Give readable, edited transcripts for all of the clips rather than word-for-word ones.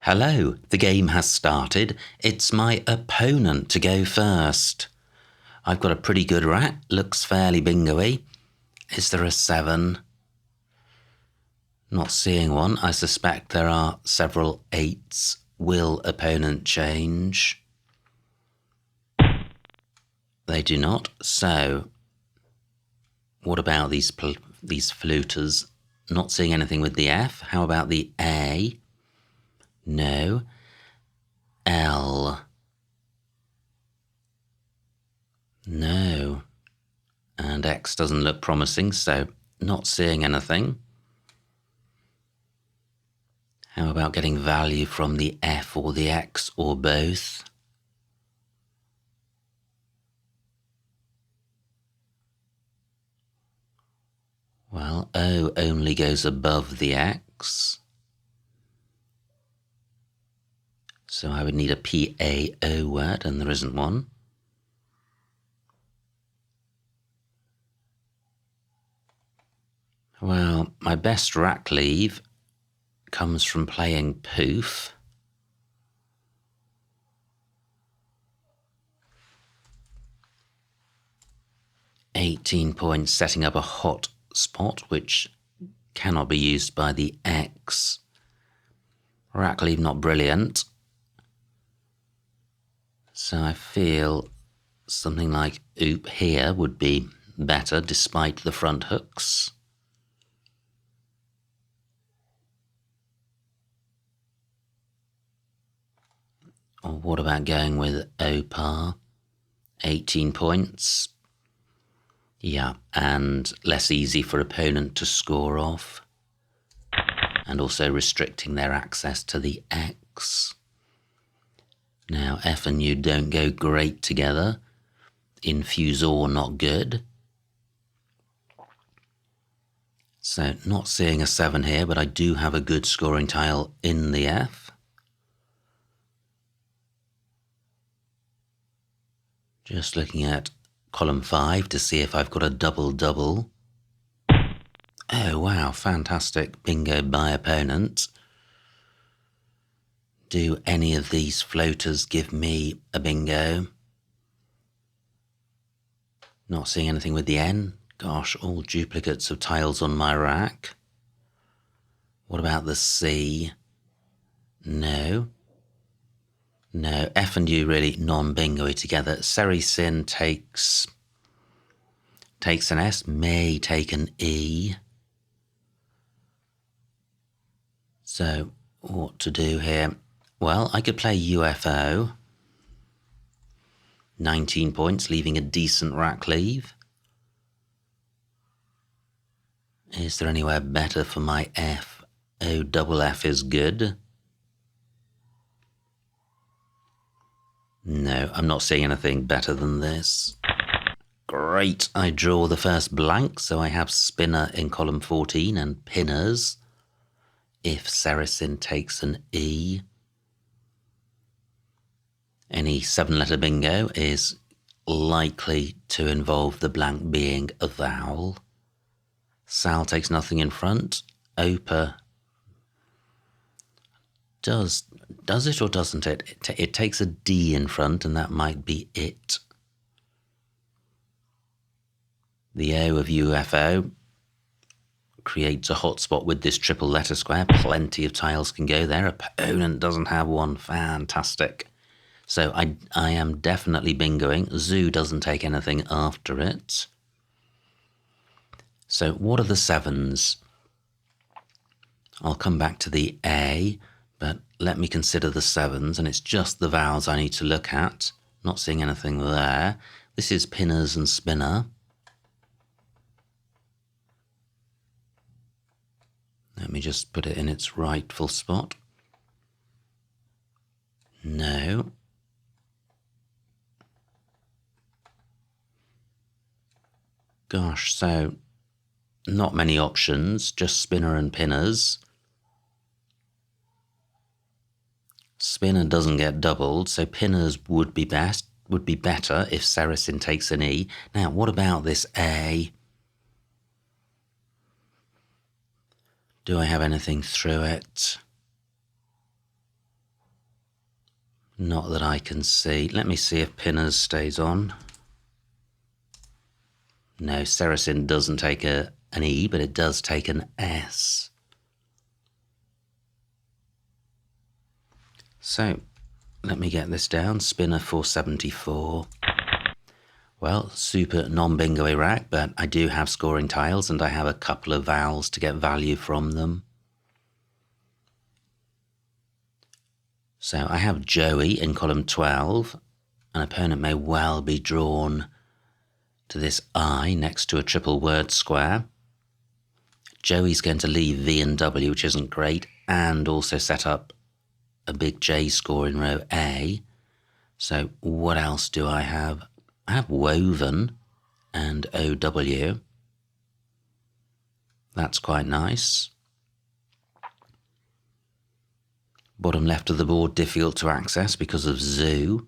Hello, the game has started. It's my opponent to go first. I've got a pretty good rat, looks fairly bingo-y. Is there a 7? Not seeing one. I suspect there are several 8s. Will opponent change? They do not. So, what about these fluters? Not seeing anything with the F. How about the A? No. L. No. And X doesn't look promising, so not seeing anything. How about getting value from the F or the X or both? Well, O only goes above the X. So I would need a PAO word, and there isn't one. Well, my best rack leave comes from playing poof. $18 points, setting up a hot spot, which cannot be used by the X. Rack leave not brilliant. So I feel something like oop here would be better despite the front hooks. Or what about going with O-par? 18 points. Yeah, and less easy for opponent to score off. And also restricting their access to the X. Now, F and U don't go great together. Infusor not good. So, not seeing a 7 here, but I do have a good scoring tile in the F. Just looking at column 5 to see if I've got a double-double. Oh, wow, fantastic bingo by opponent. Do any of these floaters give me a bingo? Not seeing anything with the N. Gosh, all duplicates of tiles on my rack. What about the C? No. No, F and U really non-bingo-y together. Serisin takes an S, may take an E. So, what to do here? Well, I could play UFO. 19 points, leaving a decent rack leave. Is there anywhere better for my F? O double F is good. No, I'm not seeing anything better than this. Great, I draw the first blank, so I have spinner in column 14 and pinners. If Serisin takes an E. Any 7-letter bingo is likely to involve the blank being a vowel. Sal takes nothing in front. Opa does it or doesn't it? It takes a D in front, and that might be it. The O of UFO creates a hotspot with this triple letter square. Plenty of tiles can go there. Opponent doesn't have one. Fantastic. So I am definitely bingoing. Zoo doesn't take anything after it. So what are the 7s? I'll come back to the A, but let me consider the 7s, and it's just the vowels I need to look at. Not seeing anything there. This is pinners and spinner. Let me just put it in its rightful spot. No. Gosh, so not many options, just spinner and pinners. Spinner doesn't get doubled, so pinners would be better if Serisin takes an E. Now, what about this A? Do I have anything through it? Not that I can see. Let me see if Pinners stays on. No, Seracin doesn't take an E, but it does take an S. So, let me get this down. Spinner 474. Well, super non-bingo rack, but I do have scoring tiles and I have a couple of vowels to get value from them. So I have Joey in column 12. An opponent may well be drawn to this I next to a triple word square. Joey's going to leave V and W, which isn't great, and also set up a big J score in row A. So what else do I have? I have woven and OW. That's quite nice. Bottom left of the board difficult to access because of zoo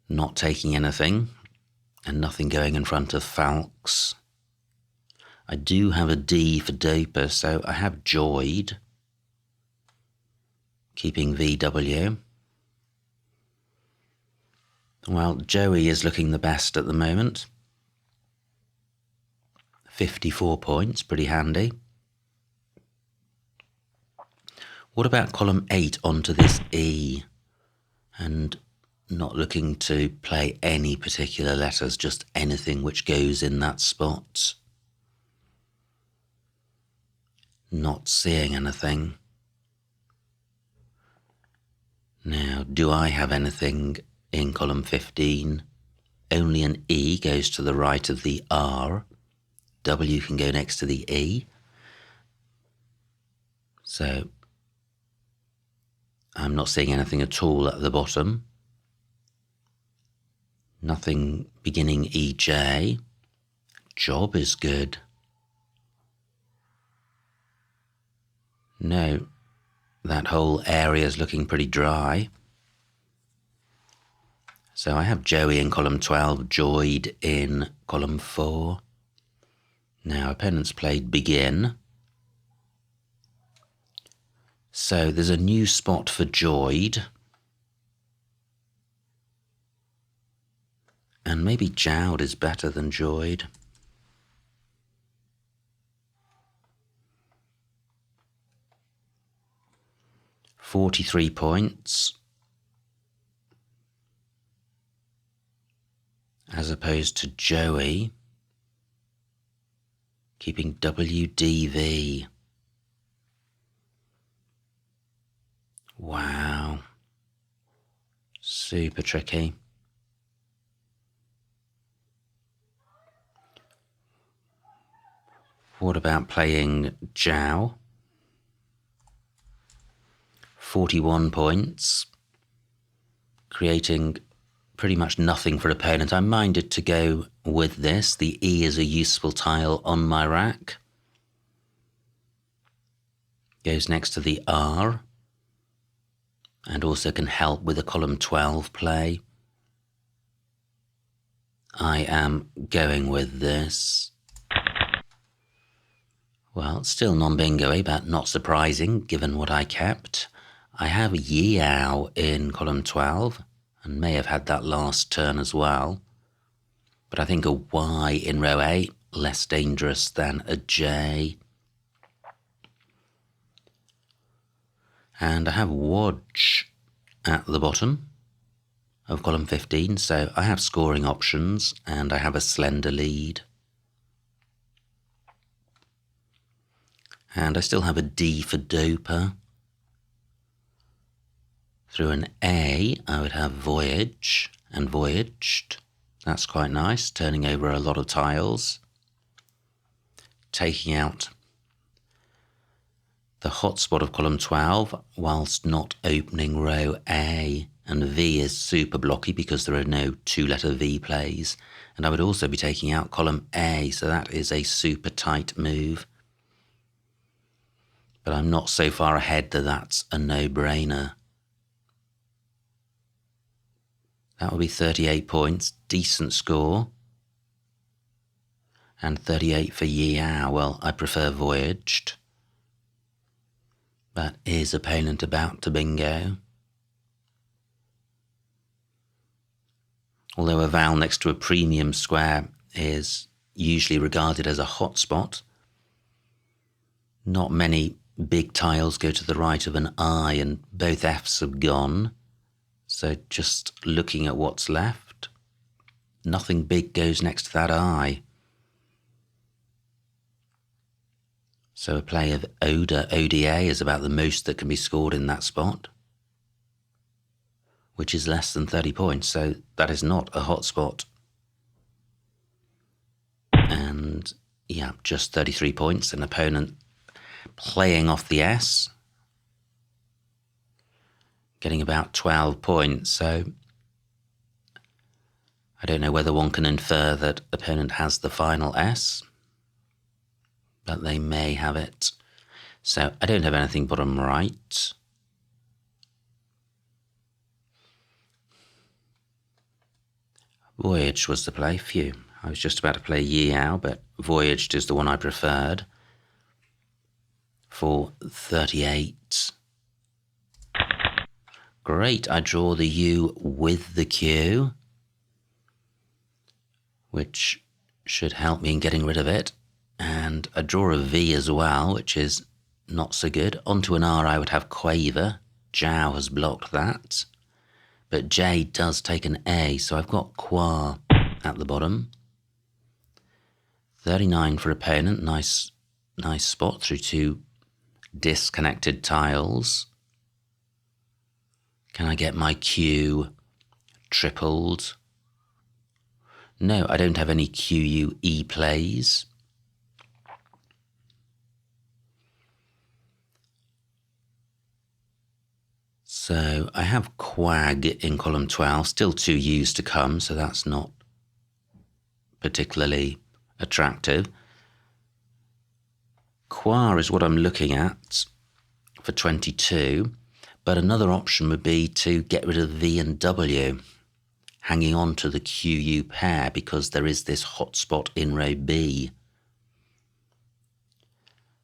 not taking anything and nothing going in front of Falx. I do have a D for Doper, so I have joyed, keeping VW. Well, Joey is looking the best at the moment. 54 points, pretty handy. What about column 8 onto this E? And not looking to play any particular letters, just anything which goes in that spot. Not seeing anything. Now, do I have anything in column 15? Only an E goes to the right of the R. W can go next to the E. So, I'm not seeing anything at all at the bottom. Nothing beginning EJ. Job is good. No, that whole area is looking pretty dry. So I have Joey in column 12, joyed in column 4. Now opponents played begin. So there's a new spot for joyed. And maybe jowed is better than joyed. $43 points. As opposed to Joey keeping WDV. Wow. Super tricky. What about playing Jow? 41 points, creating pretty much nothing for opponent. I'm minded to go with this. The E is a useful tile on my rack. Goes next to the R, and also can help with the column 12 play. I am going with this. Well, still non-bingo, but not surprising given what I kept. I have Yeow in column 12, and may have had that last turn as well. But I think a Y in row 8, less dangerous than a J. And I have Wodge at the bottom of column 15, so I have scoring options, and I have a slender lead. And I still have a D for Doper. Through an A, I would have Voyage and Voyaged. That's quite nice, turning over a lot of tiles. Taking out the hotspot of column 12, whilst not opening row A. And V is super blocky because there are no two-letter V plays. And I would also be taking out column A, so that is a super tight move. But I'm not so far ahead that that's a no-brainer. That will be 38 points, decent score. And 38 for Yeow. Well, I prefer Voyaged. But is opponent about to bingo? Although a vowel next to a premium square is usually regarded as a hotspot, not many big tiles go to the right of an I, and both F's have gone. So just looking at what's left, nothing big goes next to that I. So a play of ODA is about the most that can be scored in that spot, which is less than 30 points, so that is not a hot spot. And yeah, just 33 points, an opponent playing off the S, getting about 12 points, so I don't know whether one can infer that opponent has the final S, but they may have it. So I don't have anything bottom right. Voyaged was the play. Phew. I was just about to play Yeow, but Voyaged is the one I preferred for 38. Great, I draw the U with the Q, which should help me in getting rid of it. And I draw a V as well, which is not so good. Onto an R I would have Quaver. Jow has blocked that. But J does take an A, so I've got Qua at the bottom. 39 for opponent, nice spot through two disconnected tiles. Can I get my Q tripled? No, I don't have any QUE plays. So I have Quag in column 12, still two U's to come, so that's not particularly attractive. Qua is what I'm looking at for 22, but another option would be to get rid of V and W, hanging on to the QU pair, because there is this hotspot in row B.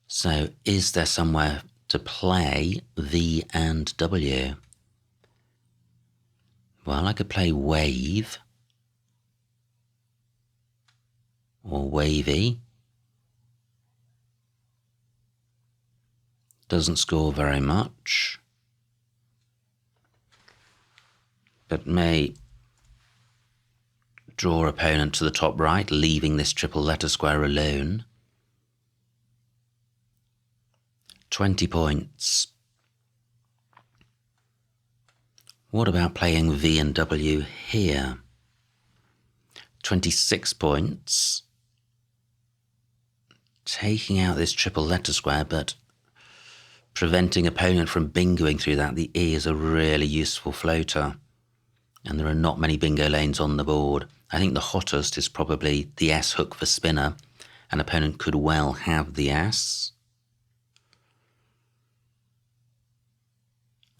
So is there somewhere to play V and W? Well, I could play Wave or Wavy. Doesn't score very much, but may draw opponent to the top right, leaving this triple letter square alone. 20 points. What about playing V and W here? 26 points. Taking out this triple letter square, but preventing opponent from bingoing through that. The E is a really useful floater, and there are not many bingo lanes on the board. I think the hottest is probably the S hook for spinner. An opponent could well have the S.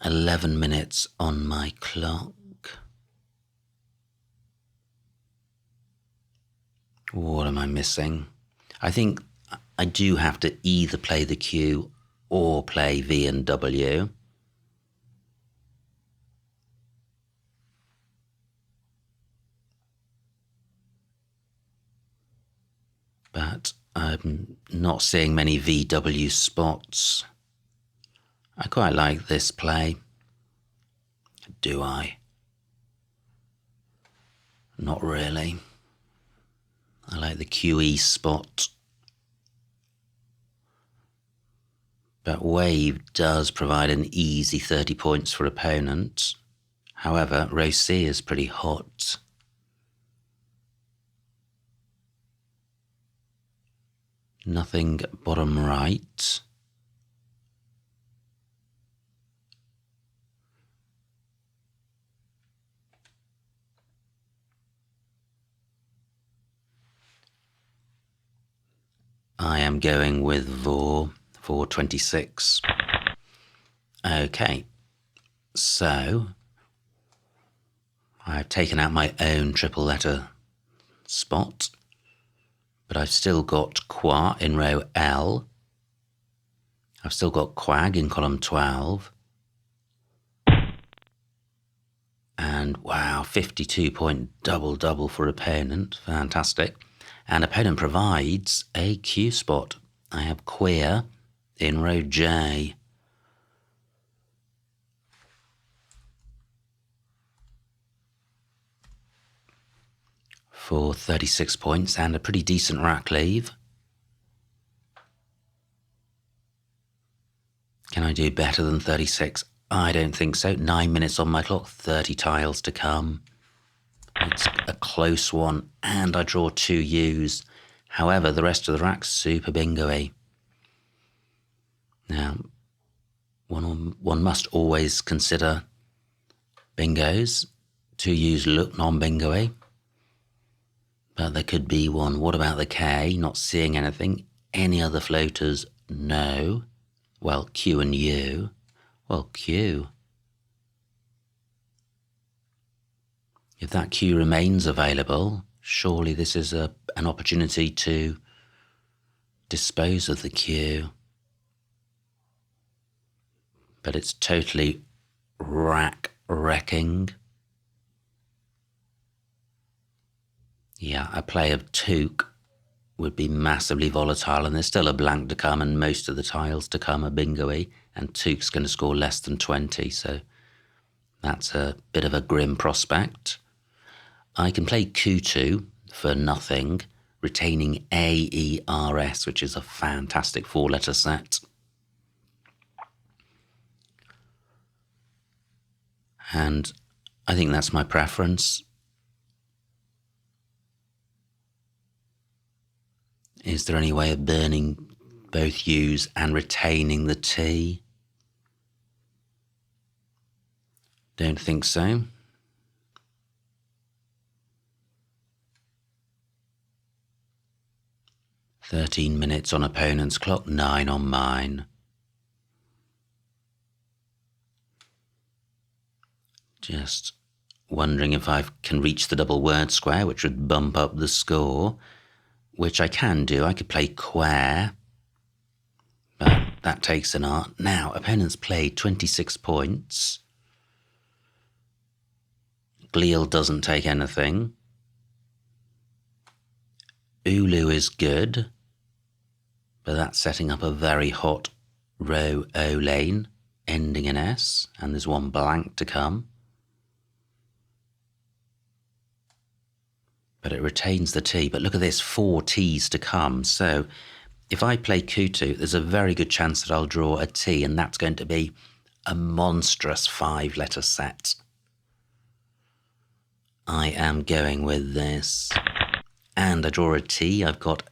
11 minutes on my clock. What am I missing? I think I do have to either play the Q or play V and W. But I'm not seeing many VW spots. I quite like this play. Do I? Not really. I like the QE spot. But Wave does provide an easy 30 points for opponent. However, row C is pretty hot. Nothing bottom right. I am going with Vor for 26. Okay, so I've taken out my own triple letter spot, but I've still got Qua in row L. I've still got Quag in column 12. And And wow, 52-point double for opponent. Fantastic. And opponent provides a Q spot. I have queer in row J. For 36 points and a pretty decent rack leave. Can I do better than 36? I don't think so. 9 minutes on my clock, 30 tiles to come. It's a close one, and I draw 2 U's. However, the rest of the rack's super bingo-y. Now, one must always consider bingos. 2 U's look non-bingo-y. But there could be one. What about the K? Not seeing anything. Any other floaters? No. Well, Q and U. Well, Q. If that Q remains available, surely this is an opportunity to dispose of the Q. But it's totally rack-wrecking. Yeah, a play of Took would be massively volatile, and there's still a blank to come, and most of the tiles to come are bingo-y, and Took's going to score less than 20, so that's a bit of a grim prospect. I can play Q2 for nothing, retaining AERS, which is a fantastic 4-letter set. And I think that's my preference. Is there any way of burning both U's and retaining the T? Don't think so. "13 minutes on opponent's clock, 9 on mine." Just wondering if I can reach the double word square, which would bump up the score, which I can do. I could play queer, but that takes an art. Now, opponent's played 26 points. Gliel doesn't take anything. Ulu is good, but that's setting up a very hot row O lane, ending in S, and there's one blank to come. But it retains the T. But look at this, 4 T's to come. So if I play Q2, there's a very good chance that I'll draw a T, and that's going to be a monstrous 5-letter set. I am going with this. And I draw a T. I have got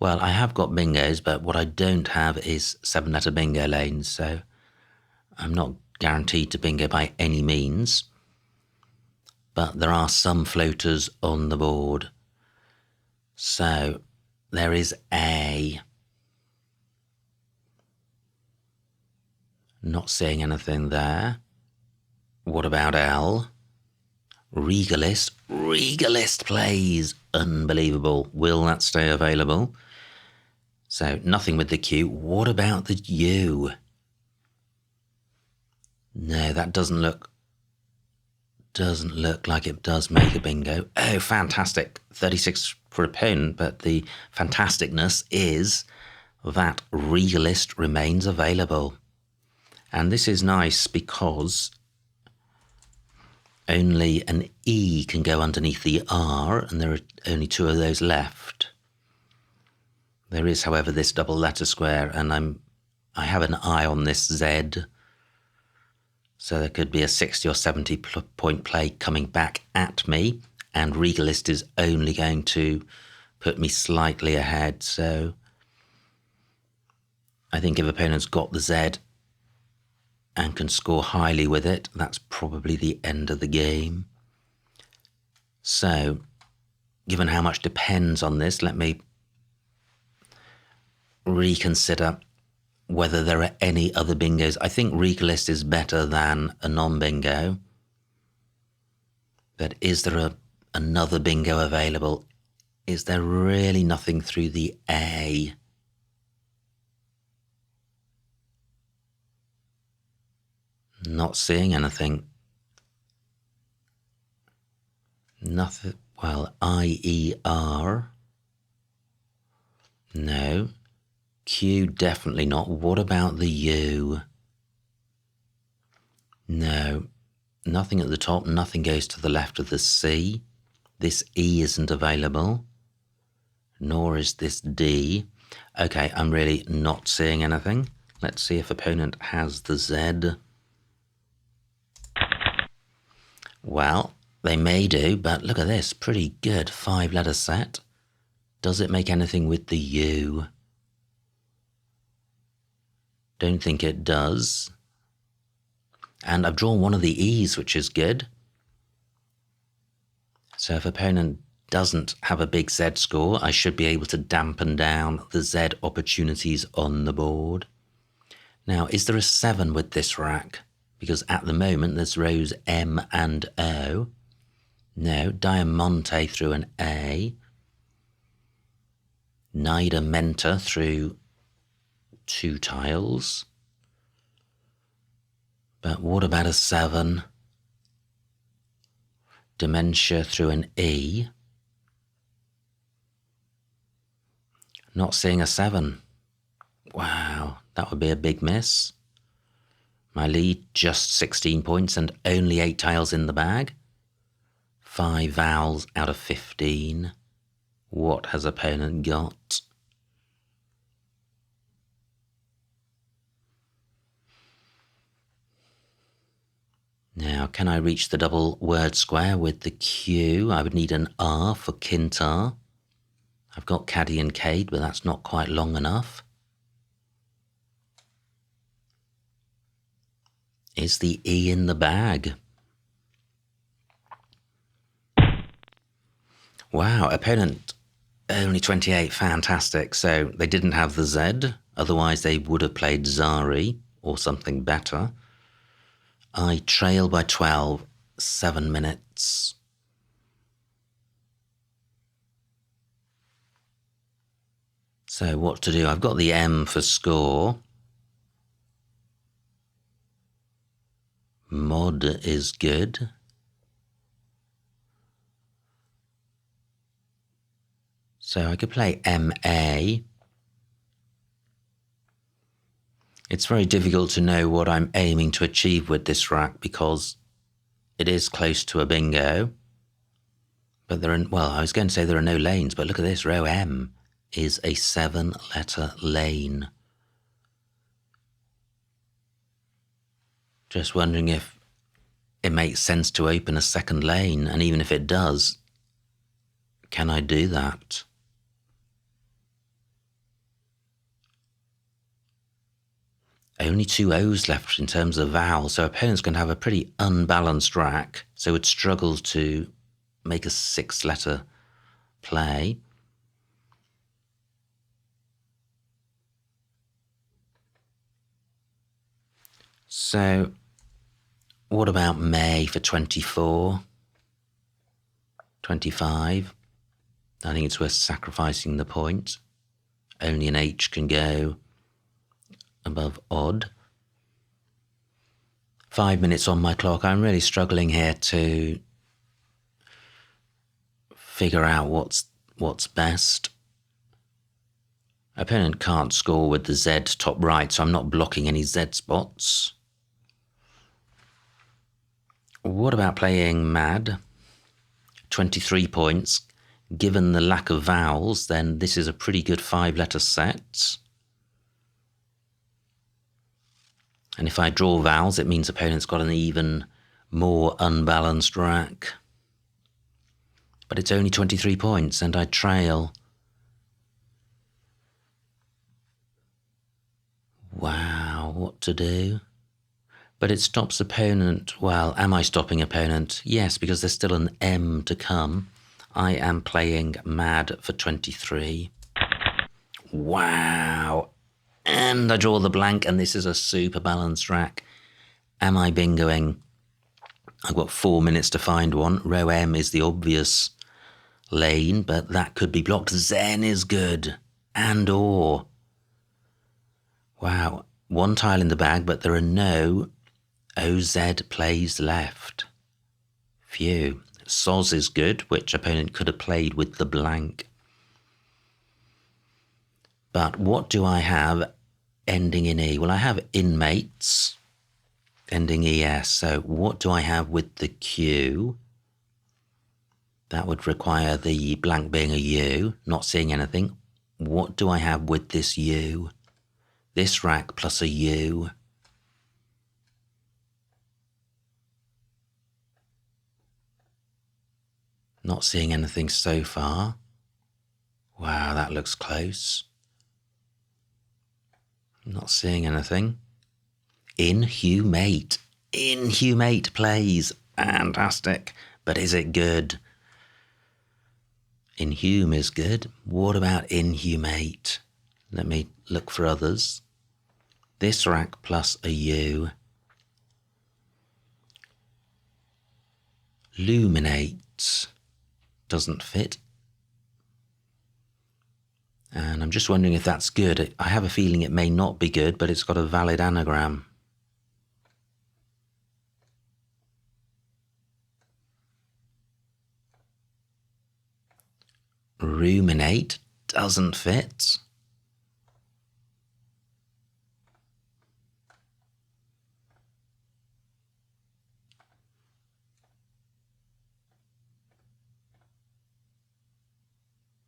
bingos, but what I don't have is 7-letter bingo lanes, so I'm not guaranteed to bingo by any means. But there are some floaters on the board. So there is A. Not seeing anything there. What about L? Regalist. Regalist plays. Unbelievable. Will that stay available? So nothing with the Q. What about the U? No, that doesn't look like it does make a bingo. Oh, fantastic. 36 for opponent, but the fantasticness is that Regalist remains available. And this is nice because only an E can go underneath the R, and there are only 2 of those left. There is, however, this double letter square, and I have an eye on this Z. So there could be a 60 or 70 point play coming back at me, and Regalist is only going to put me slightly ahead. So I think if opponents got the Z and can score highly with it, that's probably the end of the game. So given how much depends on this, let me reconsider whether there are any other bingos. I think Regalist is better than a non-bingo. But is there another bingo available? Is there really nothing through the A? Not seeing anything. Nothing. Well, IER. No. Q, definitely not. What about the U? No. Nothing at the top. Nothing goes to the left of the C. This E isn't available. Nor is this D. Okay, I'm really not seeing anything. Let's see if opponent has the Z. Well, they may do, but look at this. Pretty good 5-letter set. Does it make anything with the U? Don't think it does. And I've drawn one of the E's, which is good. So if opponent doesn't have a big Z score, I should be able to dampen down the Z opportunities on the board. Now, is there a 7 with this rack? Because at the moment there's rows M and O. No, Diamante through an A. Nida Menta through 2 tiles. But what about a 7? Dementia through an E. Not seeing a 7. Wow, that would be a big miss. My lead, just 16 points and only 8 tiles in the bag. 5 vowels out of 15. What has opponent got? Now, can I reach the double word square with the Q? I would need an R for Kintar. I've got Caddy and Cade, but that's not quite long enough. Is the E in the bag? Wow, opponent only 28, fantastic. So they didn't have the Z, otherwise they would have played Zari or something better. I trail by 12, 7 minutes. So what to do? I've got the M for score. Mod is good. So I could play MA. It's very difficult to know what I'm aiming to achieve with this rack because it is close to a bingo. But there are, well, I was going to say there are no lanes, but look at this, row M is a 7-letter lane. Just wondering if it makes sense to open a second lane, and even if it does, can I do that? Only 2 O's left in terms of vowels, so opponent's going to have a pretty unbalanced rack, so would struggle to make a 6-letter play. So, what about May for 24? 25? I think it's worth sacrificing the point. Only an H can go above odd. 5 minutes on my clock. I'm really struggling here to figure out what's best. Opponent can't score with the Z top right, so I'm not blocking any Z spots. What about playing Mad? 23 points. Given the lack of vowels, then this is a pretty good 5-letter set. And if I draw vowels, it means opponent's got an even more unbalanced rack. But it's only 23 points, and I trail. Wow, what to do? But it stops opponent. Well, am I stopping opponent? Yes, because there's still an M to come. I am playing Mad for 23. Wow. And I draw the blank, and this is a super balanced rack. Am I bingoing? I've got 4 minutes to find one. Row M is the obvious lane, but that could be blocked. Zen is good. And or. Wow. 1 tile in the bag, but there are no OZ plays left. Phew. Soz is good, which opponent could have played with the blank. But what do I have ending in E? Well, I have inmates ending ES. So what do I have with the Q? That would require the blank being a U, not seeing anything. What do I have with this U? This rack plus a U. Not seeing anything so far. Wow, that looks close. Not seeing anything. Inhumate. Inhumate plays. Fantastic. But is it good? Inhume is good. What about inhumate? Let me look for others. This rack plus a U. Luminate doesn't fit. And I'm just wondering if that's good. I have a feeling it may not be good, but it's got a valid anagram. Ruminate doesn't fit.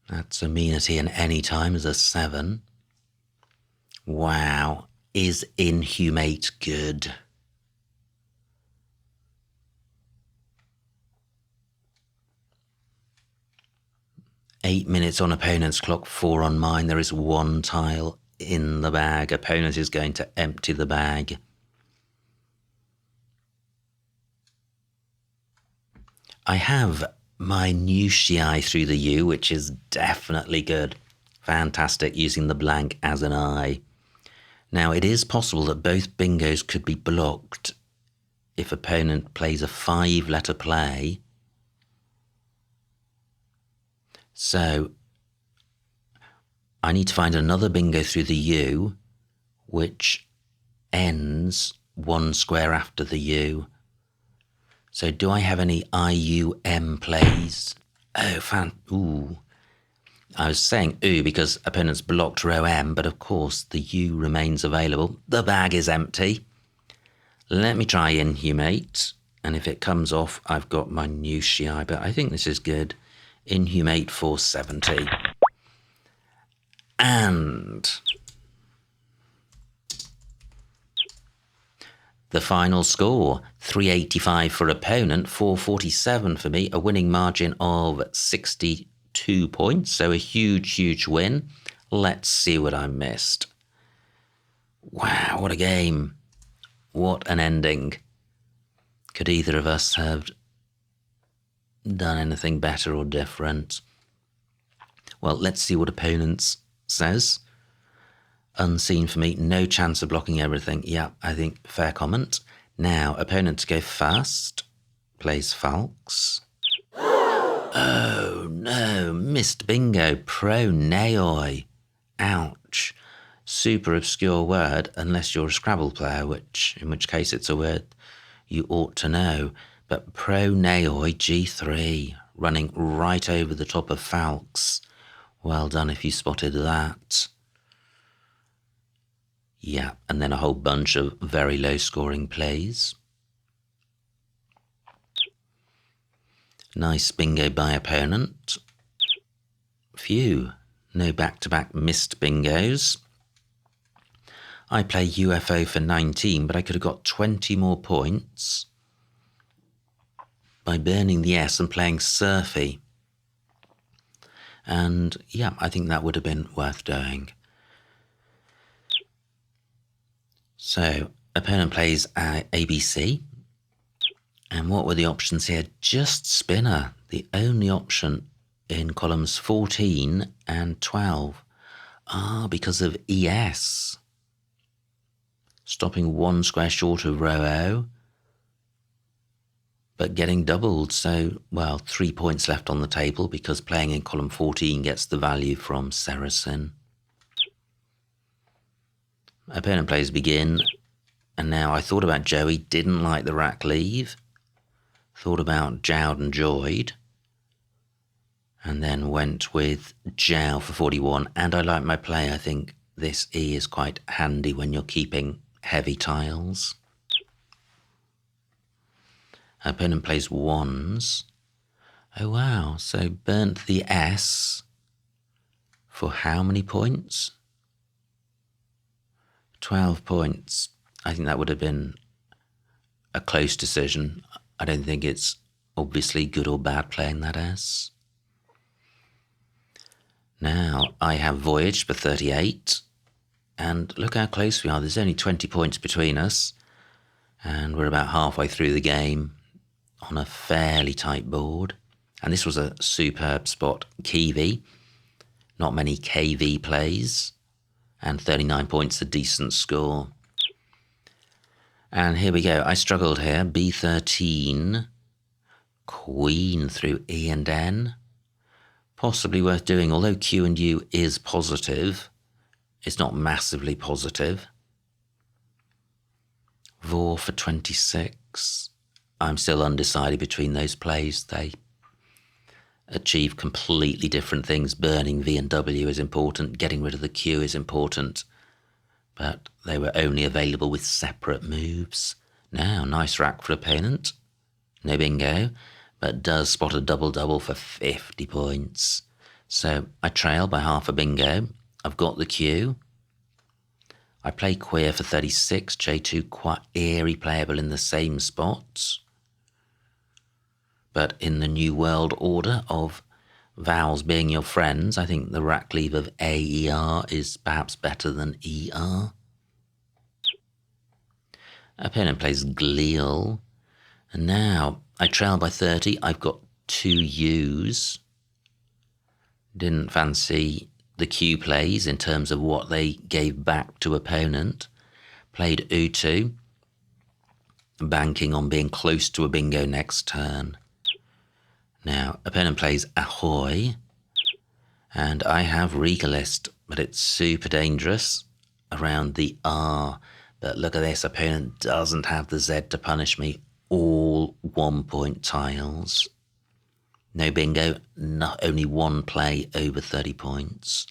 That's amenity in any time as a 7. Wow, is inhumate good? Eight minutes on opponent's clock, 4 on mine. There is 1 tile in the bag. Opponent is going to empty the bag. I have minutiae through the U, which is definitely good. Fantastic, using the blank as an I. Now, it is possible that both bingos could be blocked if opponent plays a 5-letter play. So, I need to find another bingo through the U, which ends 1 square after the U. So do I have any IUM plays? Oh, ooh. I was saying ooh because opponent's blocked row M, but of course the U remains available. The bag is empty. Let me try inhumate, and if it comes off, I've got minutiae, but I think this is good. Inhumate 470. And the final score, 385 for opponent, 447 for me, a winning margin of 62 points, so a huge, huge win. Let's see what I missed. Wow, what a game. What an ending. Could either of us have done anything better or different? Well, let's see what opponents says. Unseen for me, no chance of blocking everything. Yeah, I think fair comment. Now, opponent to go first, plays Falx. Oh no, missed bingo, proneoi. Ouch. Super obscure word, unless you're a Scrabble player, in which case it's a word you ought to know. But proneoi G3, running right over the top of Falx. Well done if you spotted that. Yeah, and then a whole bunch of very low-scoring plays. Nice bingo by opponent. Phew, no back-to-back missed bingos. I play UFO for 19, but I could have got 20 more points by burning the S and playing Surfy. And yeah, I think that would have been worth doing. So, opponent plays ABC. And what were the options here? Just spinner, the only option in columns 14 and 12. Because of ES. Stopping 1 square short of row O, but getting doubled. So, well, 3 points left on the table because playing in column 14 gets the value from Saracen. Opponent plays begin, and now I thought about Joey, didn't like the rack leave. thought about Jowd and Joyed, and then went with Jow for 41. And I like my play. I think this E is quite handy when you're keeping heavy tiles. Opponent plays Wands. Oh wow, so burnt the S for how many points? 12 points. I think that would have been a close decision. I don't think it's obviously good or bad playing that S. Now I have Voyaged for 38, and look how close we are. There's only 20 points between us, and we're about halfway through the game on a fairly tight board. And this was a superb spot. Kiwi, not many KV plays, and 39 points, a decent score. And here we go. I struggled here. B13, Queen through E and N. Possibly worth doing, although Q and U is positive. It's not massively positive. Vor for 26. I'm still undecided between those plays. They achieve completely different things. Burning V and W is important. Getting rid of the Q is important. But they were only available with separate moves. Now, nice rack for opponent. No bingo, but does spot a double-double for 50 points. So I trail by half a bingo. I've got the Q. I play Queer for 36. J2 quite eerie playable in the same spots. But in the new world order of vowels being your friends, I think the rack leave of AER is perhaps better than ER. Opponent plays Glial. And now I trail by 30. I've got 2 U's. Didn't fancy the Q plays in terms of what they gave back to opponent. Played U2, banking on being close to a bingo next turn. Now, opponent plays Ahoy, and I have Regalist, but it's super dangerous around the R. But look at this, opponent doesn't have the Z to punish me. All 1-point tiles. No bingo, only one play over 30 points.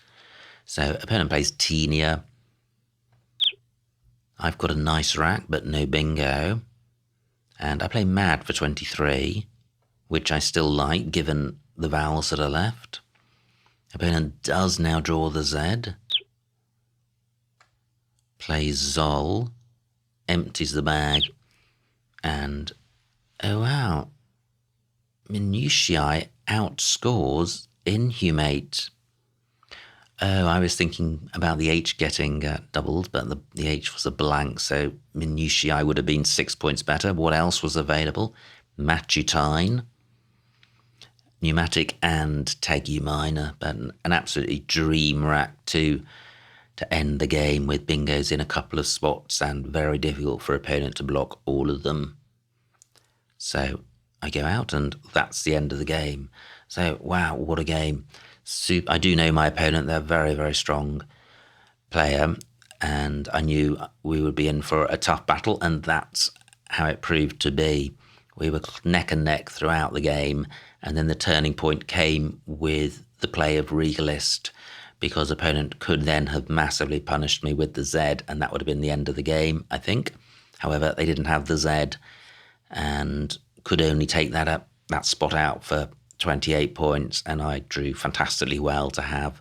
So opponent plays Tenia. I've got a nice rack, but no bingo. And I play Mad for 23, which I still like given the vowels that are left. Opponent does now draw the Z. Plays Zol, empties the bag, and oh wow, Minutiae outscores Inhumate. Oh, I was thinking about the H getting doubled, but the H was a blank, so Minutiae would have been 6 points better. What else was available? Matutine, Pneumatic and Tegu Minor, but an absolutely dream rack to end the game with bingos in a couple of spots and very difficult for opponent to block all of them. So I go out and that's the end of the game. So wow, what a game. I do know my opponent, they're a very, very strong player, and I knew we would be in for a tough battle, and that's how it proved to be. We were neck and neck throughout the game, and then the turning point came with the play of Regalist, because opponent could then have massively punished me with the Z, and that would have been the end of the game, I think. However, they didn't have the Z and could only take that spot out for 28 points, and I drew fantastically well to have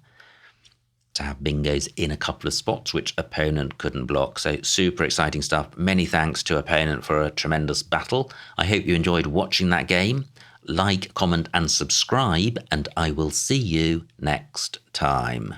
bingos in a couple of spots which opponent couldn't block. So super exciting stuff. Many thanks to opponent for a tremendous battle. I hope you enjoyed watching that game. Like, comment and subscribe, and I will see you next time.